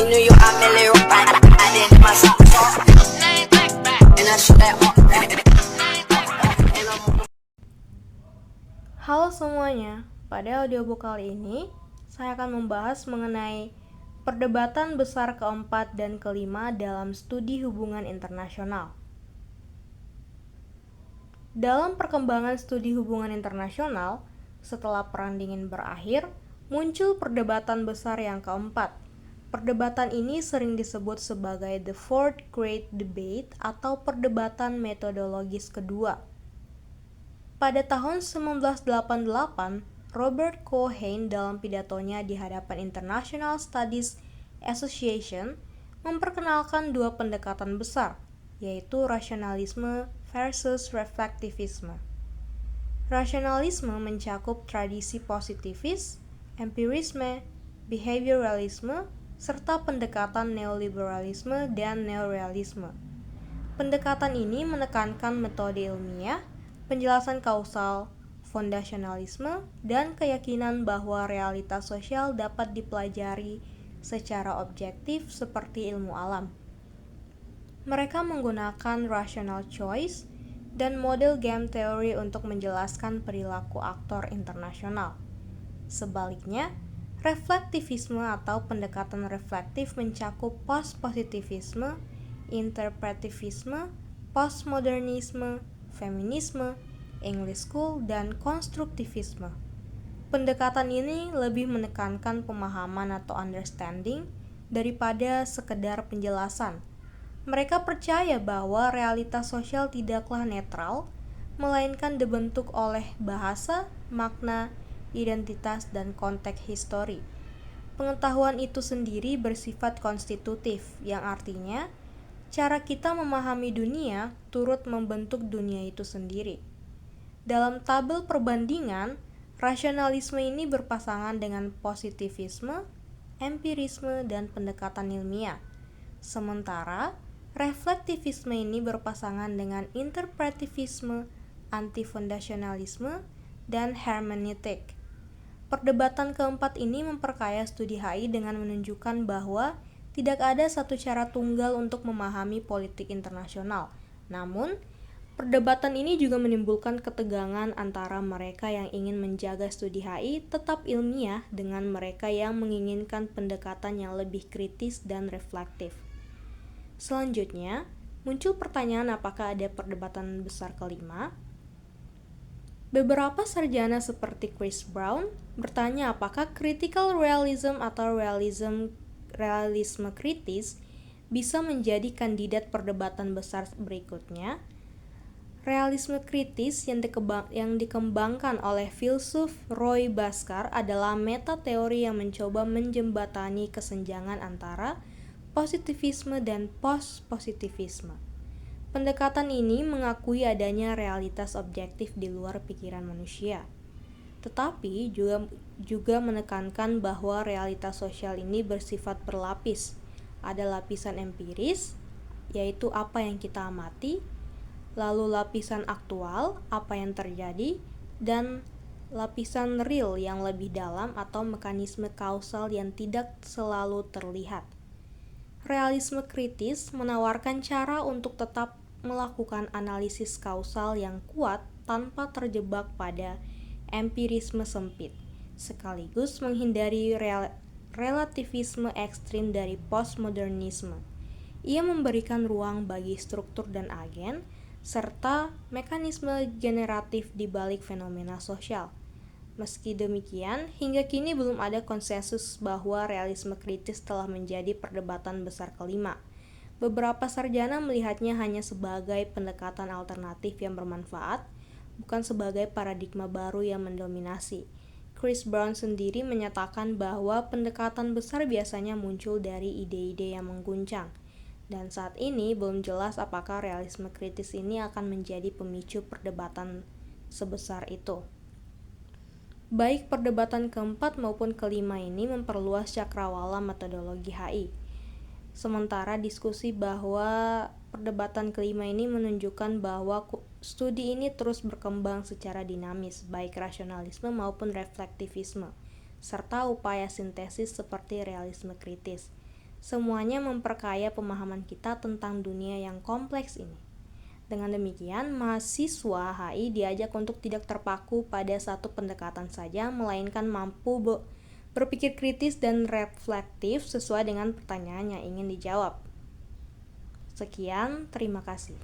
knew you are Millie Rock. I did my song. And I shoot that on. Halo semuanya, pada audiobook kali ini saya akan membahas mengenai perdebatan besar keempat dan kelima dalam studi hubungan internasional. Dalam perkembangan studi hubungan internasional, setelah Perang Dingin berakhir, muncul perdebatan besar yang keempat. Perdebatan ini sering disebut sebagai The Fourth Great Debate atau perdebatan metodologis kedua. Pada tahun 1988, Robert Cohen dalam pidatonya di hadapan International Studies Association memperkenalkan dua pendekatan besar, yaitu rasionalisme versus reflektivisme. Rasionalisme mencakup tradisi positivis, empirisme, behavioralisme, serta pendekatan neoliberalisme dan neorealisme. Pendekatan ini menekankan metode ilmiah, penjelasan kausal, fondasionalisme, dan keyakinan bahwa realitas sosial dapat dipelajari secara objektif seperti ilmu alam. Mereka menggunakan rational choice dan model game theory untuk menjelaskan perilaku aktor internasional. Sebaliknya, reflektivisme atau pendekatan reflektif mencakup post-positivisme, interpretivisme, postmodernisme, feminisme, English School, dan konstruktivisme. Pendekatan ini lebih menekankan pemahaman atau understanding daripada sekedar penjelasan. Mereka percaya bahwa realitas sosial tidaklah netral, melainkan dibentuk oleh bahasa, makna, identitas, dan konteks histori. Pengetahuan itu sendiri bersifat konstitutif, yang artinya cara kita memahami dunia turut membentuk dunia itu sendiri. Dalam tabel perbandingan, rasionalisme ini berpasangan dengan positivisme, empirisme, dan pendekatan ilmiah. Sementara, reflektivisme ini berpasangan dengan interpretivisme, antifondasionalisme, dan hermeneutik. Perdebatan keempat ini memperkaya studi HI dengan menunjukkan bahwa tidak ada satu cara tunggal untuk memahami politik internasional. Namun, perdebatan ini juga menimbulkan ketegangan antara mereka yang ingin menjaga studi HI tetap ilmiah dengan mereka yang menginginkan pendekatan yang lebih kritis dan reflektif. Selanjutnya, muncul pertanyaan apakah ada perdebatan besar kelima? Beberapa sarjana seperti Chris Brown bertanya apakah critical realism atau realisme kritis bisa menjadi kandidat perdebatan besar berikutnya. Realisme kritis yang dikembangkan oleh filsuf Roy Bhaskar adalah meta-teori yang mencoba menjembatani kesenjangan antara positivisme dan post-positivisme. Pendekatan ini mengakui adanya realitas objektif di luar pikiran manusia, tetapi juga menekankan bahwa realitas sosial ini bersifat berlapis. Ada lapisan empiris, yaitu apa yang kita amati, lalu lapisan aktual, apa yang terjadi, dan lapisan real yang lebih dalam atau mekanisme kausal yang tidak selalu terlihat. Realisme kritis menawarkan cara untuk tetap melakukan analisis kausal yang kuat tanpa terjebak pada empirisme sempit, sekaligus menghindari relativisme ekstrim dari postmodernisme. Ia memberikan ruang bagi struktur dan agen, serta mekanisme generatif di balik fenomena sosial. Meski demikian, hingga kini belum ada konsensus bahwa realisme kritis telah menjadi perdebatan besar kelima. Beberapa sarjana melihatnya hanya sebagai pendekatan alternatif yang bermanfaat, bukan sebagai paradigma baru yang mendominasi. Chris Brown sendiri menyatakan bahwa pendekatan besar biasanya muncul dari ide-ide yang mengguncang, dan saat ini belum jelas apakah realisme kritis ini akan menjadi pemicu perdebatan sebesar itu. Baik perdebatan keempat maupun kelima ini memperluas cakrawala metodologi HI. Sementara diskusi bahwa perdebatan kelima ini menunjukkan bahwa studi ini terus berkembang secara dinamis, baik rasionalisme maupun reflektivisme, serta upaya sintesis seperti realisme kritis. Semuanya memperkaya pemahaman kita tentang dunia yang kompleks ini. Dengan demikian, mahasiswa HI diajak untuk tidak terpaku pada satu pendekatan saja, melainkan mampu berpikir kritis dan reflektif sesuai dengan pertanyaan yang ingin dijawab. Sekian, terima kasih.